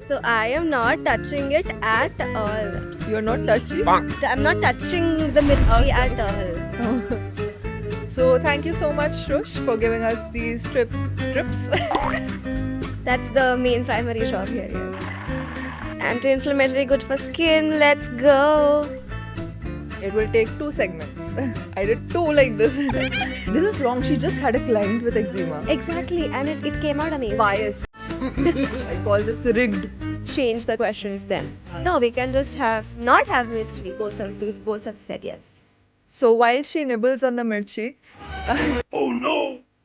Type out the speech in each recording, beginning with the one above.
So I am not touching it at all. You're not touchy? I'm not touching the mirchi Okay. at all. So thank you so much, Shrush, for giving us these trips. That's the main primary job here, yes. Anti-inflammatory, good for skin. Let's go. It will take 2 segments. I did 2 like this. This is long. She just had a client with eczema. Exactly, and it came out amazing. Bias. I call this rigged. Change the questions then. No, we can just not have mirchi. Both have said yes. So while she nibbles on the mirchi,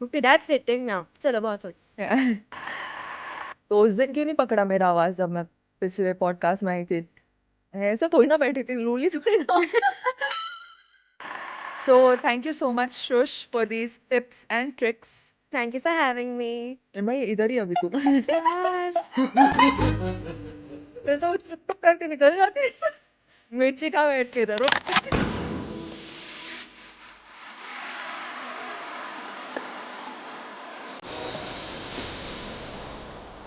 Okay, that's fitting now. चलो बहुत हो yeah. तो उस दिन क्यों नहीं पकड़ा मेरा आवाज जब मैं पिछले पॉडकास्ट में आई थी ऐसा थोड़ी ना बैठी थी रूली थोड़ी ना So thank you so much Shrush for these tips and tricks. Thank you for having me. मैं इधर ही अभी तू यार तो चुप करके निकल जाती मिर्ची का बैठ के इधर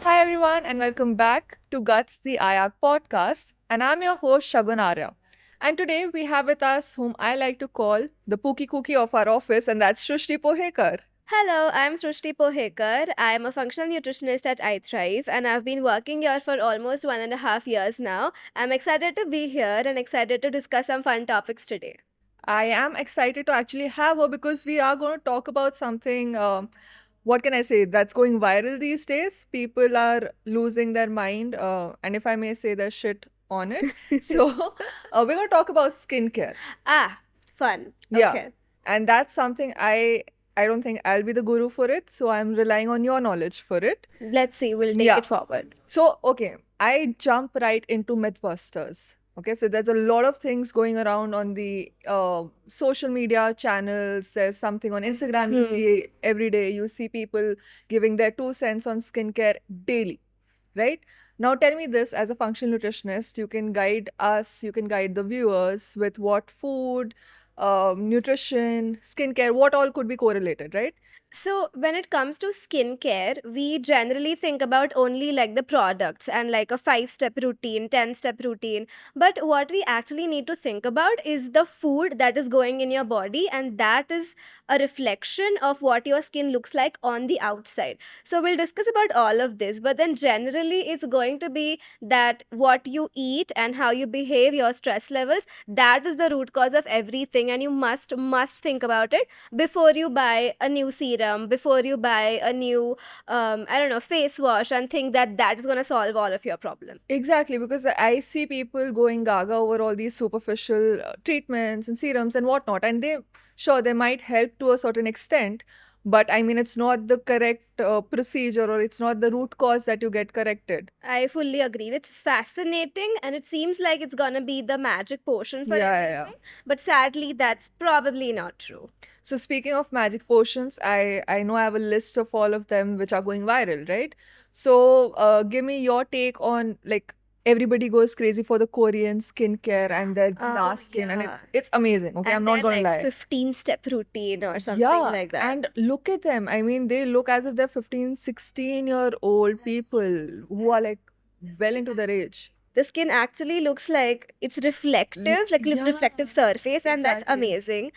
Hi everyone and welcome back to Guts the IAC podcast and I'm your host Shagun Arya. And today we have with us whom I like to call the Pookie Cookie of our office and that's Srushti Pohekar. Hello, I'm Srushti Pohekar. I'm a functional nutritionist at iThrive and I've been working here for almost 1.5 years now. I'm excited to be here and excited to discuss some fun topics today. I am excited to actually have her because we are going to talk about something, what can I say, that's going viral these days. People are losing their mind, and if I may say, their shit on it. So, we're going to talk about skincare. Ah, fun. Yeah. Okay. And that's something I don't think I'll be the guru for it. So, I'm relying on your knowledge for it. Let's see, we'll take Yeah. it forward. So, okay, I jump right into Mythbusters. Okay, so there's a lot of things going around on the social media channels. There's something on Instagram you see every day. You see people giving their 2 cents on skincare daily, right? Now, tell me this as a functional nutritionist, you can guide us, you can guide the viewers with what food, nutrition, skincare, what all could be correlated, right? So, when it comes to skincare, we generally think about only like the products and like a 5-step routine, 10-step routine. But what we actually need to think about is the food that is going in your body, and that is a reflection of what your skin looks like on the outside. So, we'll discuss about all of this, but then generally, it's going to be that what you eat and how you behave, your stress levels, that is the root cause of everything, and you must think about it before you buy a new serum, before you buy a new face wash and think that that is going to solve all of your problems. Exactly, because I see people going gaga over all these superficial treatments and serums and whatnot, and they might help to a certain extent, but I mean, it's not the correct procedure or it's not the root cause that you get corrected. I fully agree. It's fascinating and it seems like it's gonna be the magic potion for Yeah. everything. But sadly, that's probably not true. So speaking of magic potions, I know I have a list of all of them which are going viral, right? So give me your take on like everybody goes crazy for the Korean skincare and their glass skin, and yeah. it's amazing. Okay, I'm And not they're gonna like lie. 15-step routine or something Yeah, like that. and look at them. I mean, they look as if they're 15, 16-year-old people who are like well into their age. The skin actually looks like it's reflective, like Yeah, reflective surface, and that's exactly. amazing.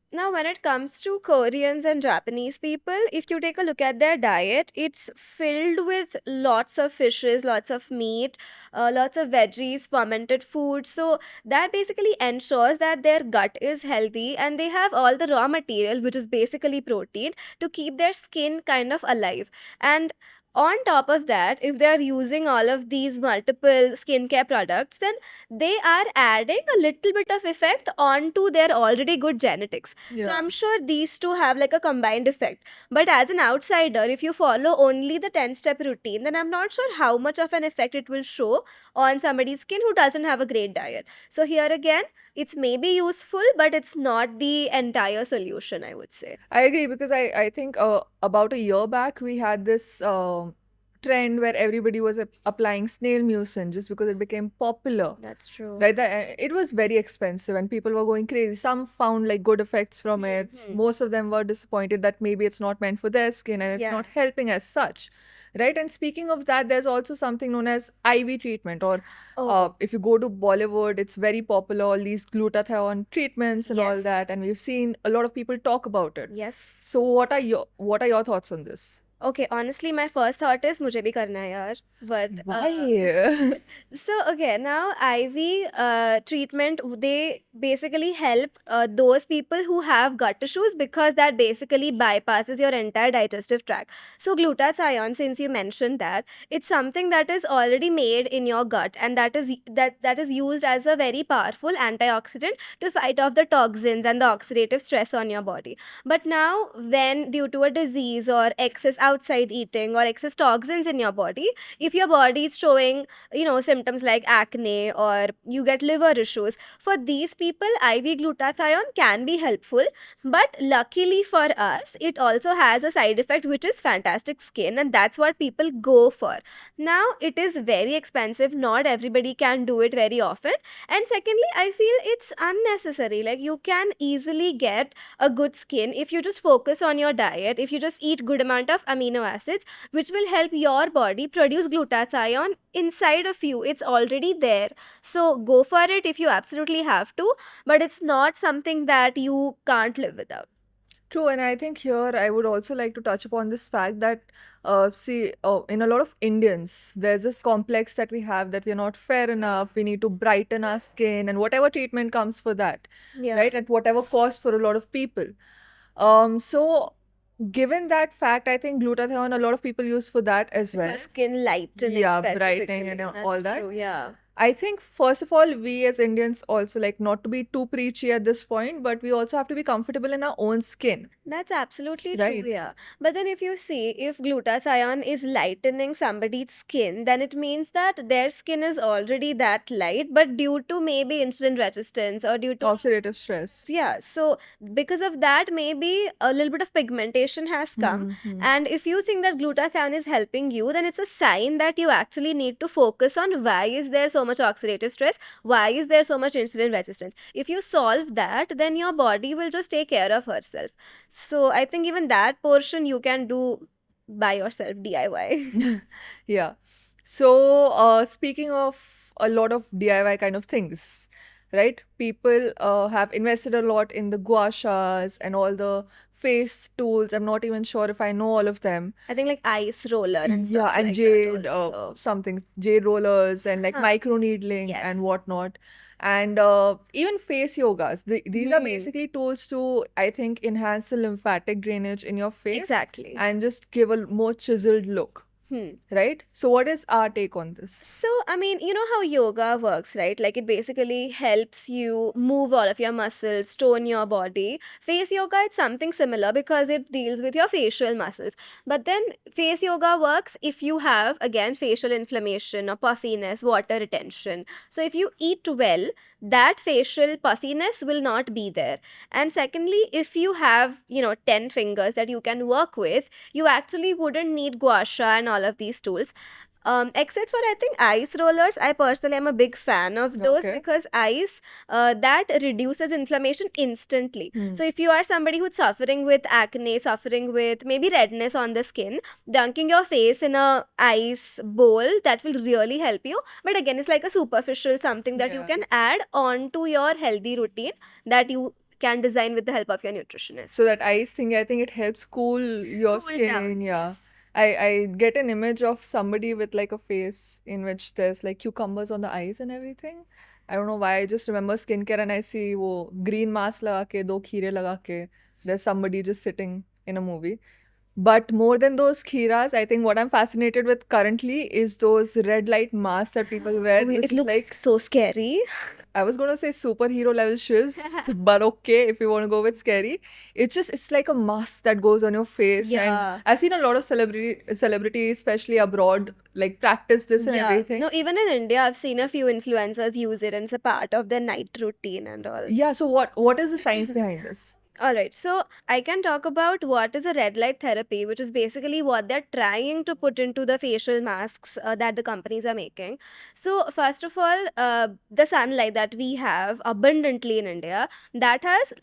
Now, when it comes to Koreans and Japanese people, if you take a look at their diet, it's filled with lots of fishes, lots of meat, lots of veggies, fermented food. So, that basically ensures that their gut is healthy and they have all the raw material, which is basically protein, to keep their skin kind of alive. And on top of that, if they are using all of these multiple skincare products, then they are adding a little bit of effect onto their already good genetics. So Yeah. I'm sure these two have like a combined effect. But as an outsider, if you follow only the 10-step routine, then I'm not sure how much of an effect it will show on somebody's skin who doesn't have a great diet. So here again, it's maybe useful, but it's not the entire solution, I would say. I agree because I think about a year back we had this trend where everybody was applying snail mucin just because it became popular. That's true. Right, it was very expensive and people were going crazy. Some found like good effects from it. Most of them were disappointed that maybe it's not meant for their skin and it's Yeah. not helping as such. Right, and speaking of that, there's also something known as IV treatment, or if you go to Bollywood, it's very popular, all these glutathione treatments and all Yes. that, and we've seen a lot of people talk about it. Yes. So what are your thoughts on this? Okay, honestly, my first thought is मुझे भी करना है यार. But Why? so okay, now IV treatment, they basically help those people who have gut issues because that basically bypasses your entire digestive tract. So glutathione, since you mentioned that, it's something that is already made in your gut, and that is used as a very powerful antioxidant to fight off the toxins and the oxidative stress on your body. But now, when due to a disease or excess outside eating or excess toxins in your body, if your body is showing, symptoms like acne or you get liver issues, for these people, IV glutathione can be helpful. But luckily for us, it also has a side effect which is fantastic skin, and that's what people go for. Now, it is very expensive. Not everybody can do it very often. And secondly, I feel it's unnecessary. Like, you can easily get a good skin if you just focus on your diet, if you just eat good amount of amino acids, which will help your body produce glutathione inside of you. It's already there. So go for it if you absolutely have to, but it's not something that you can't live without. True, and I think here I would also like to touch upon this fact that, in a lot of Indians, there's this complex that we have that we're not fair enough, we need to brighten our skin, and whatever treatment comes for that, Yeah. right? At whatever cost for a lot of people. So, given that fact, I think glutathione a lot of people use for that as well. For skin lightening, Yeah, specifically. brightening and all That's that. true, yeah. I think first of all, we as Indians also, like, not to be too preachy at this point, but we also have to be comfortable in our own skin. That's absolutely Right. true, yeah. But then if you see, if glutathione is lightening somebody's skin, then it means that their skin is already that light, but due to maybe insulin resistance or due to Oxidative stress. yeah, so because of that, maybe a little bit of pigmentation has come. Mhm. And if you think that glutathione is helping you, then it's a sign that you actually need to focus on why is there so much oxidative stress, why is there so much insulin resistance. If you solve that, then your body will just take care of herself. So I think even that portion you can do by yourself, DIY. Yeah. So, speaking of a lot of DIY kind of things, right? People have invested a lot in the gua shas and all the face tools. I'm not even sure if I know all of them. I think like ice roller and Yeah, stuff and like jade, that also. something, jade rollers and like Huh. micro needling Yes. and whatnot. And even face yogas. These are basically tools to, I think, enhance the lymphatic drainage in your face Exactly. and just give a more chiseled look. Right? So, what is our take on this? So, I mean, you know how yoga works, right? Like, it basically helps you move all of your muscles, tone your body. Face yoga, it's something similar because it deals with your facial muscles. But then, face yoga works if you have, again, facial inflammation or puffiness, water retention. So, if you eat well, that facial puffiness will not be there. And secondly, if you have, 10 fingers that you can work with, you actually wouldn't need gua sha and all of these tools. Except for, I think, ice rollers. I personally am a big fan of those Okay. because ice, that reduces inflammation instantly. So if you are somebody who's suffering with acne, suffering with maybe redness on the skin, dunking your face in a ice bowl, that will really help you. But again, it's like a superficial something that you Yeah. can add on to your healthy routine that you can design with the help of your nutritionist. So that ice thing, I think it helps cool your Cool down, skin. Yeah. yes. I get an image of somebody with like a face in which there's like cucumbers on the eyes and everything. I don't know why. I just remember skincare and I see wo green mask laga ke, do kheere laga ke. There's somebody just sitting in a movie. But more than those khiras, I think what I'm fascinated with currently is those red light masks that people wear, Oh, which it is looks like, so scary. I was gonna say superhero level shiz, but okay, if you want to go with scary. It's like a mask that goes on your face. Yeah. And I've seen a lot of celebrities, especially abroad, like practice this and everything. No, even in India, I've seen a few influencers use it and it's a part of their night routine and all. Yeah, so what is the science behind this? All right, so I can talk about what is a red light therapy, which is basically what they're trying to put into the facial masks that the companies are making. So, first of all, the sunlight that we have abundantly in India, that has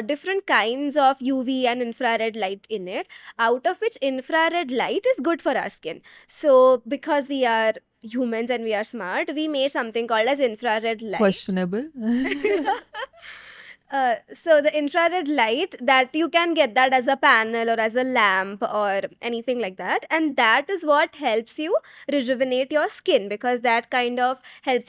different kinds of UV and infrared light in it, out of which infrared light is good for our skin. So, because we are humans and we are smart, we made something called as infrared light. Questionable. So the infrared light, that you can get that as a panel or as a lamp or anything like that, and that is what helps you rejuvenate your skin, because that kind of helps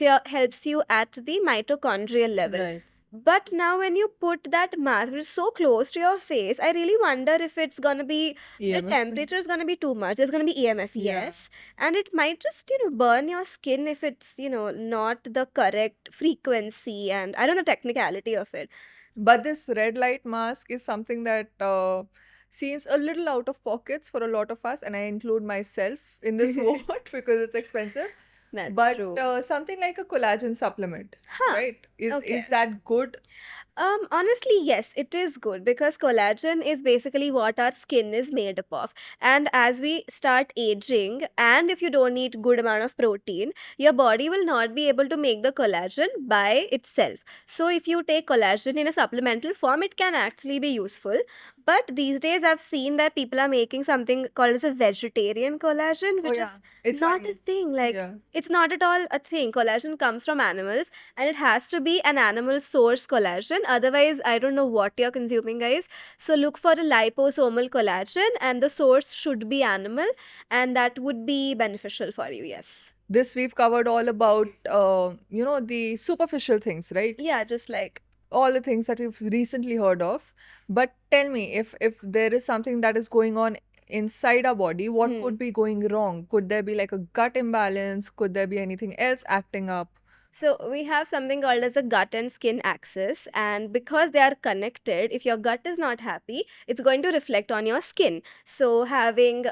you at the mitochondrial level. Right. But now when you put that mask which is so close to your face, I really wonder if it's gonna be the EMF. temperature is gonna be too much. There's gonna be EMF, Yeah. yes, and it might just burn your skin if it's not the correct frequency, and I don't know the technicality of it. But this red light mask is something that seems a little out of pockets for a lot of us, and I include myself in this vote because it's expensive. That's But true. something like a collagen supplement, Huh. right? Is Okay. that good? Honestly, yes, it is good because collagen is basically what our skin is made up of. And as we start aging, and if you don't eat good amount of protein, your body will not be able to make the collagen by itself. So if you take collagen in a supplemental form, it can actually be useful. But these days, I've seen that people are making something called as a vegetarian collagen, Oh which yeah, is it's not a funny. thing. Like, Yeah. it's not at all a thing. Collagen comes from animals, and it has to be an animal source collagen. Otherwise, I don't know what you're consuming, guys. So look for a liposomal collagen, and the source should be animal, and that would be beneficial for you. Yes. This we've covered all about the superficial things, right? Yeah, just like All the things that we've recently heard of. But tell me, if there is something that is going on inside our body, what could be going wrong? Could there be like a gut imbalance? Could there be anything else acting up? So we have something called as the gut and skin axis, and because they are connected, if your gut is not happy, it's going to reflect on your skin. So having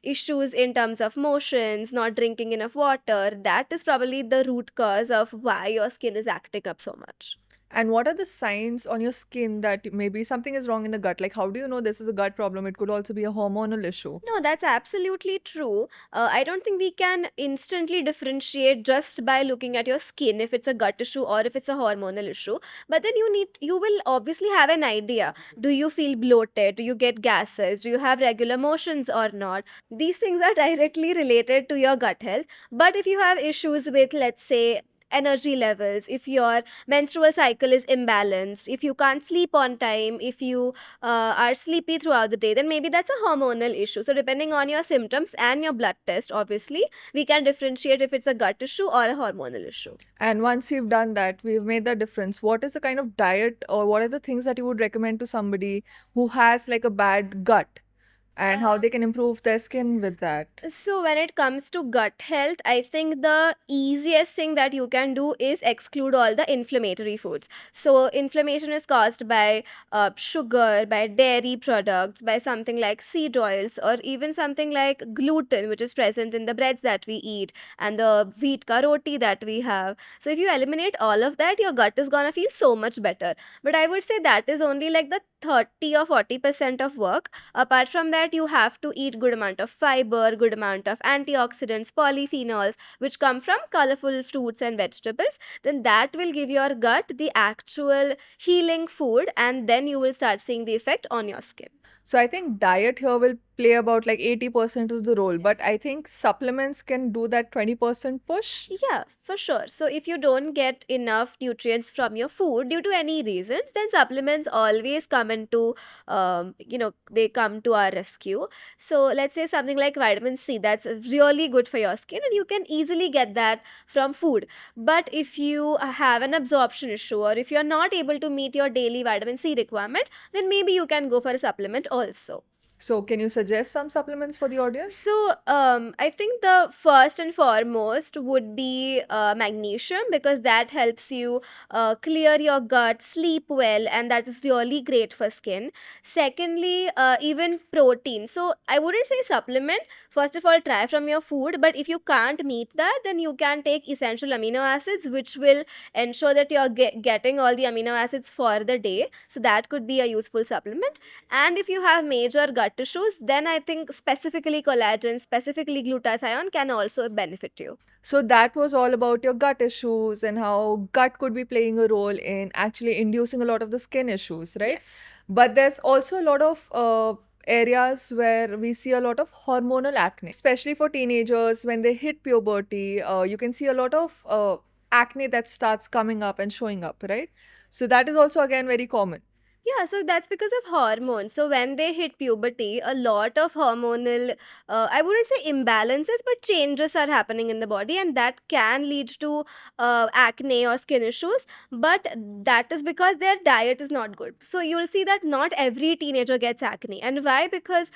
issues in terms of motions, not drinking enough water, that is probably the root cause of why your skin is acting up so much. And what are the signs on your skin that maybe something is wrong in the gut? Like, how do you know this is a gut problem? It could also be a hormonal issue. No, that's absolutely true. I don't think we can instantly differentiate just by looking at your skin if it's a gut issue or if it's a hormonal issue. But then you will obviously have an idea. Do you feel bloated? Do you get gases? Do you have regular motions or not? These things are directly related to your gut health. But if you have issues with, let's say, energy levels, if your menstrual cycle is imbalanced, if you can't sleep on time, if you are sleepy throughout the day, then maybe that's a hormonal issue. So, depending on your symptoms and your blood test, obviously, we can differentiate if it's a gut issue or a hormonal issue. And once we've done that, we've made the difference. What is the kind of diet or what are the things that you would recommend to somebody who has like a bad gut and how they can improve their skin with that? So, when it comes to gut health, I think the easiest thing that you can do is exclude all the inflammatory foods. So, inflammation is caused by sugar, by dairy products, by something like seed oils, or even something like gluten, which is present in the breads that we eat and the wheat ka roti that we have. So, if you eliminate all of that, your gut is gonna feel so much better. But I would say that is only like the 30 or 40% of work. Apart from that, you have to eat good amount of fiber, good amount of antioxidants, polyphenols, which come from colorful fruits and vegetables. Then that will give your gut the actual healing food, and then you will start seeing the effect on your skin. So I think diet here will play about like 80% of the role, but I think supplements can do that 20% push. Yeah, for sure. So if you don't get enough nutrients from your food due to any reasons, then supplements always come into, they come to our rescue. So let's say something like vitamin C, that's really good for your skin, and you can easily get that from food. But if you have an absorption issue, or if you're not able to meet your daily vitamin C requirement, then maybe you can go for a supplement also. So, can you suggest some supplements for the audience? So, I think the first and foremost would be magnesium, because that helps you clear your gut, sleep well, and that is really great for skin. Secondly, even protein. So, I wouldn't say supplement. First of all, try from your food, but if you can't meet that, then you can take essential amino acids, which will ensure that you're getting all the amino acids for the day. So, that could be a useful supplement. And if you have major gut issues, then I think specifically collagen, specifically glutathione can also benefit you. So, that was all about your gut issues and how gut could be playing a role in actually inducing a lot of the skin issues, right? Yes. But there's also a lot of areas where we see a lot of hormonal acne, especially for teenagers when they hit puberty. You can see a lot of acne that starts coming up and showing up, right? So, that is also again very common. Yeah, so that's because of hormones. So when they hit puberty, a lot of hormonal, I wouldn't say imbalances, but changes are happening in the body, and that can lead to acne or skin issues. But that is because their diet is not good. So you'll see that not every teenager gets acne. And why? Because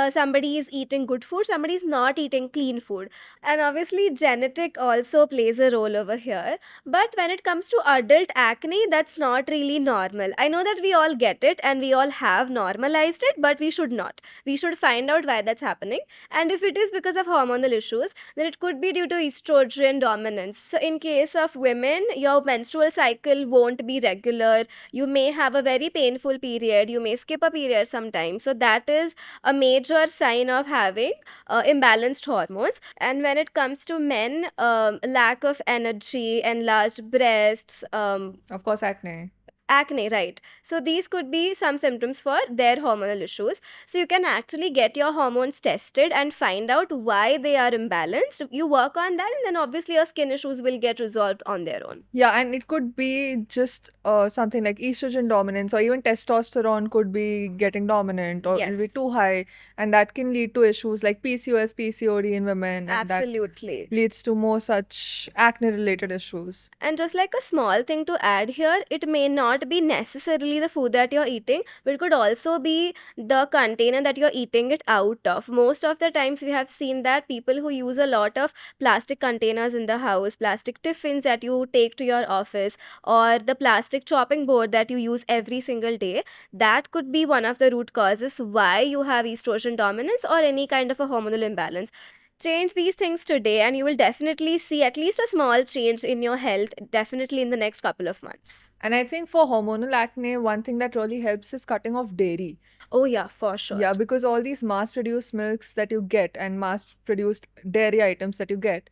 somebody is eating good food, somebody is not eating clean food. And obviously, genetic also plays a role over here. But when it comes to adult acne, that's not really normal. I know that we all get it and we all have normalized it, but we should not. We should find out why that's happening. And if it is because of hormonal issues, then it could be due to estrogen dominance. So, in case of women, your menstrual cycle won't be regular. You may have a very painful period. You may skip a period sometimes. So, that is a major sign of having imbalanced hormones. And when it comes to men, lack of energy, enlarged breasts, Of course, acne. acne, right? So these could be some symptoms for their hormonal issues. So you can actually get your hormones tested and find out why they are imbalanced. You work on that, and then obviously your skin issues will get resolved on their own. Yeah, and it could be just something like estrogen dominance, or even testosterone could be getting dominant, or Yes. it'll be too high, and that can lead to issues like PCOS, PCOD in women, and that Absolutely. leads to more such acne-related issues. And just like a small thing to add here, it may not be necessarily the food that you're eating, but it could also be the container that you're eating it out of. Most of the times, we have seen that people who use a lot of plastic containers in the house, plastic tiffins that you take to your office, or the plastic chopping board that you use every single day, that could be one of the root causes why you have estrogen dominance or any kind of a hormonal imbalance. Change these things today, and you will definitely see at least a small change in your health, definitely in the next couple of months. And I think for hormonal acne, one thing that really helps is cutting off dairy. Oh, yeah, for sure. Yeah, because all these mass-produced milks that you get and mass-produced dairy items that you get,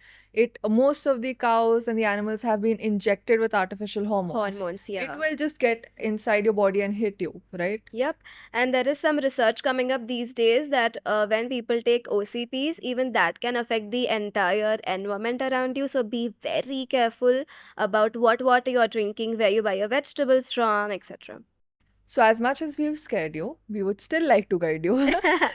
most of the cows and the animals have been injected with artificial hormones. Hormones, It yeah. will just get inside your body and hit you, right? Yep. And there is some research coming up these days that when people take OCPs, even that can affect the entire environment around you. So be very careful about what water you're drinking, where you buy your vegetables from, etc. So, as much as we've scared you, we would still like to guide you.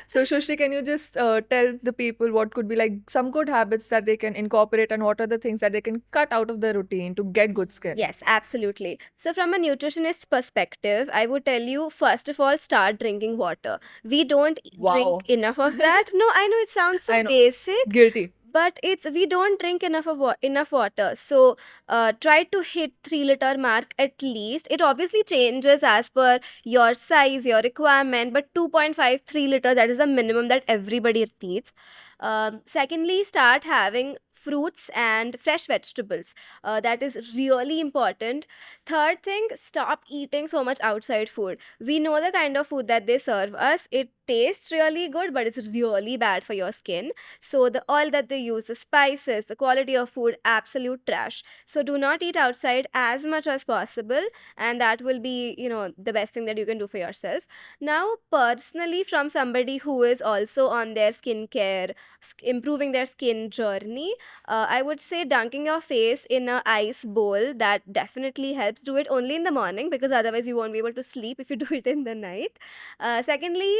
So, Shushri, can you just tell the people what could be like some good habits that they can incorporate, and what are the things that they can cut out of their routine to get good skin? Yes, absolutely. So, from a nutritionist perspective, I would tell you first of all, start drinking water. We don't Wow. drink enough of that. No, I know it sounds so I know. basic, Guilty. but it's we don't drink enough water. So try to hit 3 liter mark at least. It obviously changes as per your size, your requirement, but 2.5 3 liters, that is the minimum that everybody needs. Secondly, start having fruits and fresh vegetables. That is really important. Third thing, stop eating so much outside food. We know the kind of food that they serve us. It tastes really good, but it's really bad for your skin. So the oil that they use, the spices, the quality of food, absolute trash. So do not eat outside as much as possible, and that will be, the best thing that you can do for yourself. Now, personally, from somebody who is also on their skincare, improving their skin journey, I would say dunking your face in a ice bowl, that definitely helps. Do it only in the morning, because otherwise you won't be able to sleep if you do it in the night. Secondly,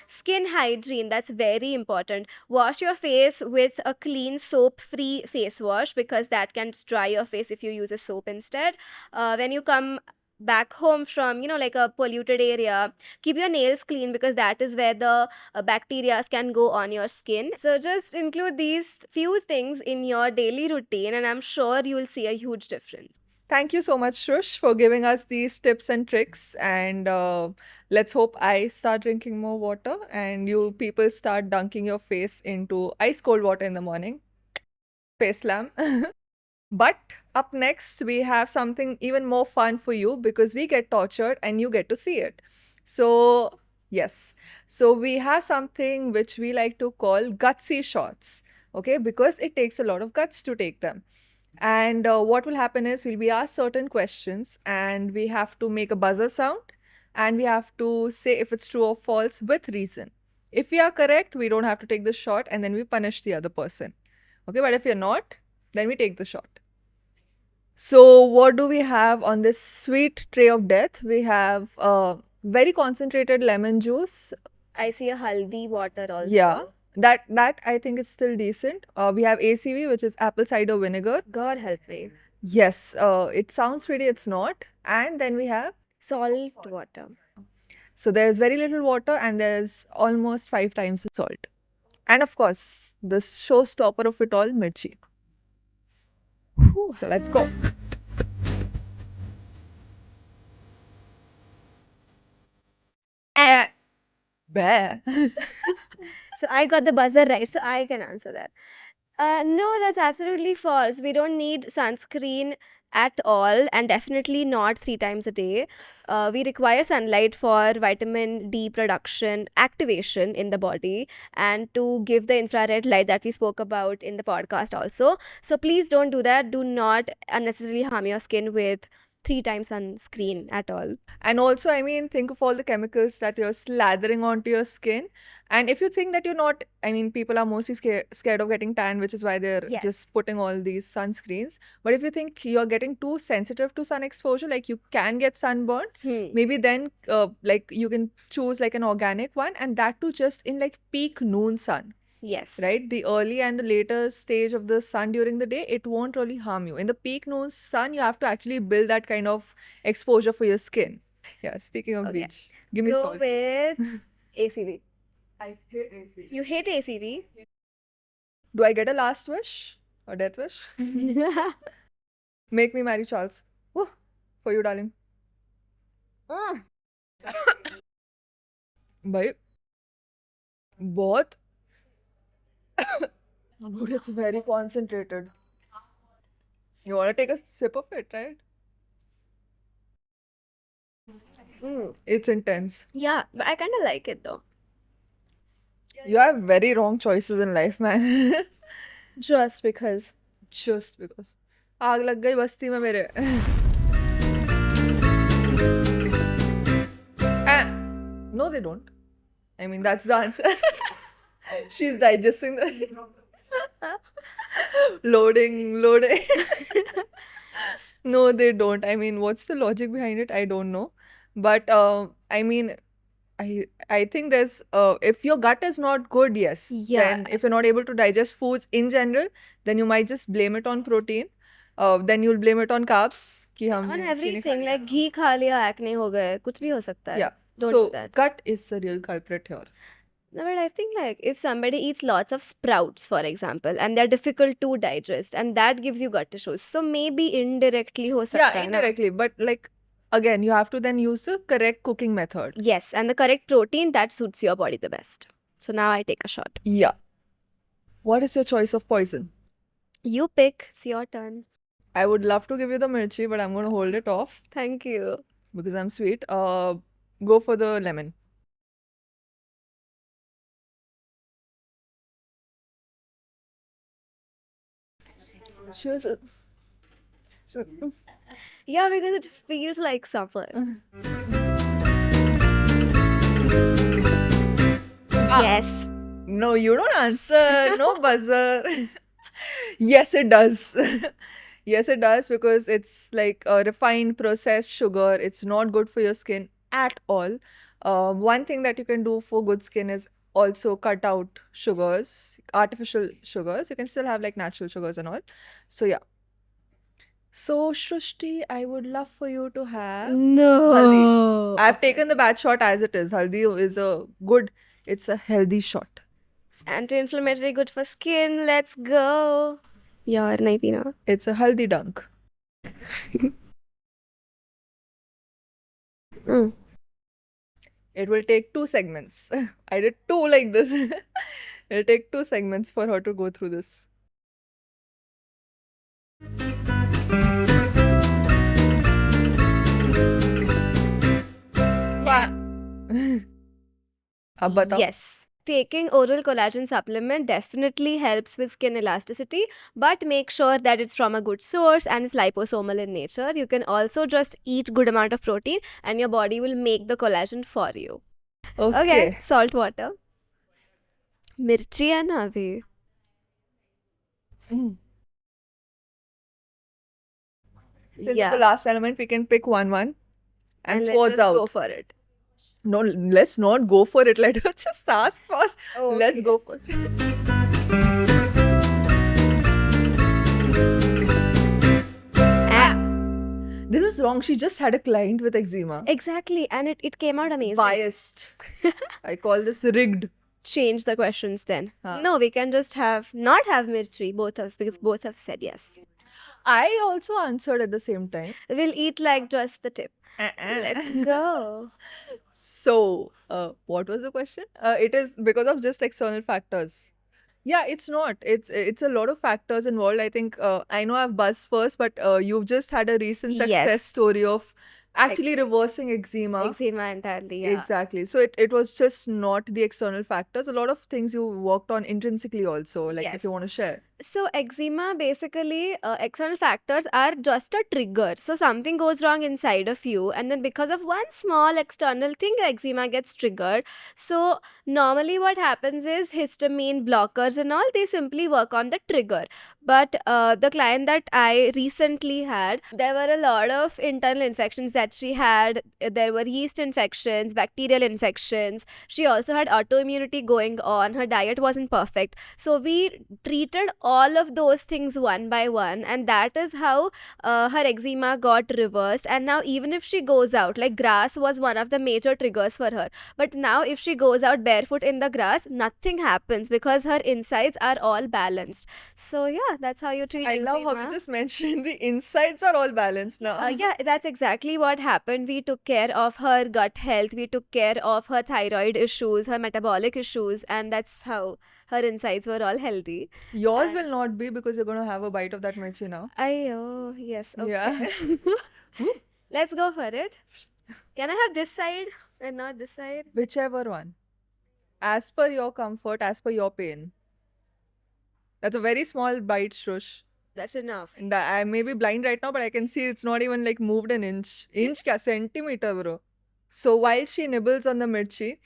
skin hygiene, that's very important. Wash your face with a clean soap free face wash, because that can dry your face if you use a soap instead. When you come back home from, like a polluted area, keep your nails clean because that is where the bacteria can go on your skin. So just include these few things in your daily routine, and I'm sure you will see a huge difference. Thank you so much, Shrush, for giving us these tips and tricks. And let's hope I start drinking more water and you people start dunking your face into ice cold water in the morning. Face slam. But up next, we have something even more fun for you because we get tortured and you get to see it. So, yes. So, we have something which we like to call gutsy shots, okay? Because it takes a lot of guts to take them. And what will happen is we'll be asked certain questions and we have to make a buzzer sound and we have to say if it's true or false with reason. If we are correct, we don't have to take the shot and then we punish the other person. Okay, but if you're not, then we take the shot. So, what do we have on this sweet tray of death? We have very concentrated lemon juice. I see a haldi water also. Yeah, that I think is still decent. We have ACV, which is apple cider vinegar. God help me. Yes, it sounds pretty, it's not. And then we have, Salt water. so there's very little water and there's almost 5 times the salt. And of course, the showstopper of it all, mirchi. So let's go. Bear. So I got the buzzer right, so I can answer that. No, that's absolutely false. We don't need sunscreen at all, and definitely not 3 times a day. We require sunlight for vitamin D production, activation in the body, and to give the infrared light that we spoke about in the podcast also. So please don't do that. Do not unnecessarily harm your skin with 3 times sunscreen at all. And also, I mean, think of all the chemicals that you're slathering onto your skin. And if you think that you're not, I mean, people are mostly scared of getting tan, which is why they're Yes. just putting all these sunscreens. But if you think you're getting too sensitive to sun exposure, like you can get sunburned, maybe then like you can choose like an organic one, and that too just in like peak noon sun. Yes. Right? The early and the later stage of the sun during the day, it won't really harm you. In the peak noon sun, you have to actually build that kind of exposure for your skin. Yeah, speaking of Okay. bleach, give me Go salt. with ACV. I hate AC. You hate ACV? Do I get a last wish or death wish? Make me marry Charles. Woo, for you, darling. भाई बहुत Dude, it's very concentrated. You want to take a sip of it, right? It's intense. Yeah, but I kind of like it though. You have very wrong choices in life, man. Just because. Just because. आग लग गई बस्ती में मेरे. No, they don't. I mean, that's the answer. She's digesting the loading. No, they don't. I mean, what's the logic behind it? I don't know. But I mean, I think there's if your gut is not good, yes. Yeah. Then if you're not able to digest foods in general, then you might just blame it on protein. Then you'll blame it on carbs. कि On हमने चीनी खा everything, लिया. like घी खा लिया, acne हो गए, कुछ भी हो सकता है. Yeah. Don't So do that. gut is the real culprit here. No, but I think like if somebody eats lots of sprouts, for example, and they're difficult to digest, and that gives you gut issues, so maybe indirectly हो सकता Yeah, है ना. indirectly. But like again, you have to then use the correct cooking method. Yes, and the correct protein that suits your body the best. So now I take a shot. Yeah. What is your choice of poison? You pick. It's your turn. I would love to give you the mirchi, but I'm going to hold it off Thank you. because I'm sweet. Go for the lemon. She was. Yeah, because it feels like summer. Yes. No, you don't answer. No buzzer. Yes, it does. Yes, it does because it's like a refined processed sugar. It's not good for your skin at all. One thing that you can do for good skin is also cut out sugars, artificial sugars. You can still have like natural sugars and all. So, yeah. So, Shrushti, I would love for you to have haldi. No. I've Okay. taken the bad shot as it is. Haldi is it's a healthy shot. Anti-inflammatory, good for skin. Let's go. यार नहीं पीना. It's a haldi dunk. Mm. It will take 2 segments. I did 2 like this. It'll take 2 segments for her to go through this. Yeah. अब बताओ. Yes. Taking oral collagen supplement definitely helps with skin elasticity, but make sure that it's from a good source and it's liposomal in nature. You can also just eat good amount of protein and your body will make the collagen for you. Okay, salt water. Mirchi hai na abhi. Since it's Yeah. the last element, we can pick one and And let's swords just out. go for it. No, let's not go for it. Let us just ask first. Oh, Let's okay. go for it. Ah, This is wrong. She just had a client with eczema. exactly, and it came out amazing. Biased. I call this rigged. Change the questions then. Huh. No, we can just not have mirchi, both of us, because both have said yes. I also answered at the same time. We'll eat like just the tip. Let's go. So, what was the question? It is because of just external factors. Yeah, it's not. It's a lot of factors involved. I think I know I've buzzed first, but you've just had a recent success Yes. story of actually reversing eczema. Eczema entirely, yeah. Exactly. So it was just not the external factors. A lot of things you worked on intrinsically also, like if Yes. you want to share. So eczema basically external factors are just a trigger. So something goes wrong inside of you, and then because of one small external thing, your eczema gets triggered. So normally what happens is histamine blockers and all, they simply work on the trigger. But the client that I recently had, there were a lot of internal infections that she had. There were yeast infections, bacterial infections. She also had autoimmunity going on. Her diet wasn't perfect. So we treated all of those things one by one, and that is how her eczema got reversed. And now even if she goes out, like grass was one of the major triggers for her, but now if she goes out barefoot in the grass, nothing happens because her insides are all balanced. So yeah, that's how you treat I eczema. love how you just mentioned the insides are all balanced now. Yeah, that's exactly what happened. We took care of her gut health, we took care of her thyroid issues, her metabolic issues, and that's how her insides were all healthy. Yours will not be because you're going to have a bite of that mirchi now. Oh, yes. Okay. Yeah. Let's go for it. Can I have this side and not this side? Whichever one. As per your comfort, as per your pain. That's a very small bite, Shrush. That's enough. And I may be blind right now, but I can see it's not even like moved an inch. Inch kya? Centimeter, bro. So while she nibbles on the mirchi,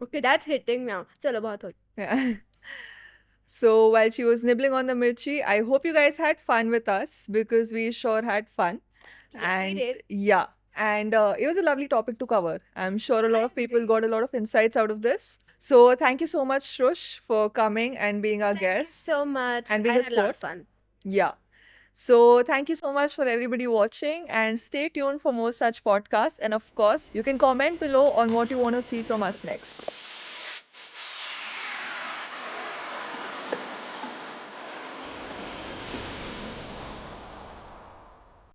Okay, that's hitting now. Chalo, bahut ho. yeah. So while she was nibbling on the mirchi, I hope you guys had fun with us because we sure had fun. Yes, we And did. yeah, and it was a lovely topic to cover. I'm sure a lot of people got a lot of insights out of this. So thank you so much, Shrush, for coming and being our Thank you guest. so much. And I being a had a lot of sport. fun. Yeah. So thank you so much for everybody watching and stay tuned for more such podcasts. And of course, you can comment below on what you want to see from us next.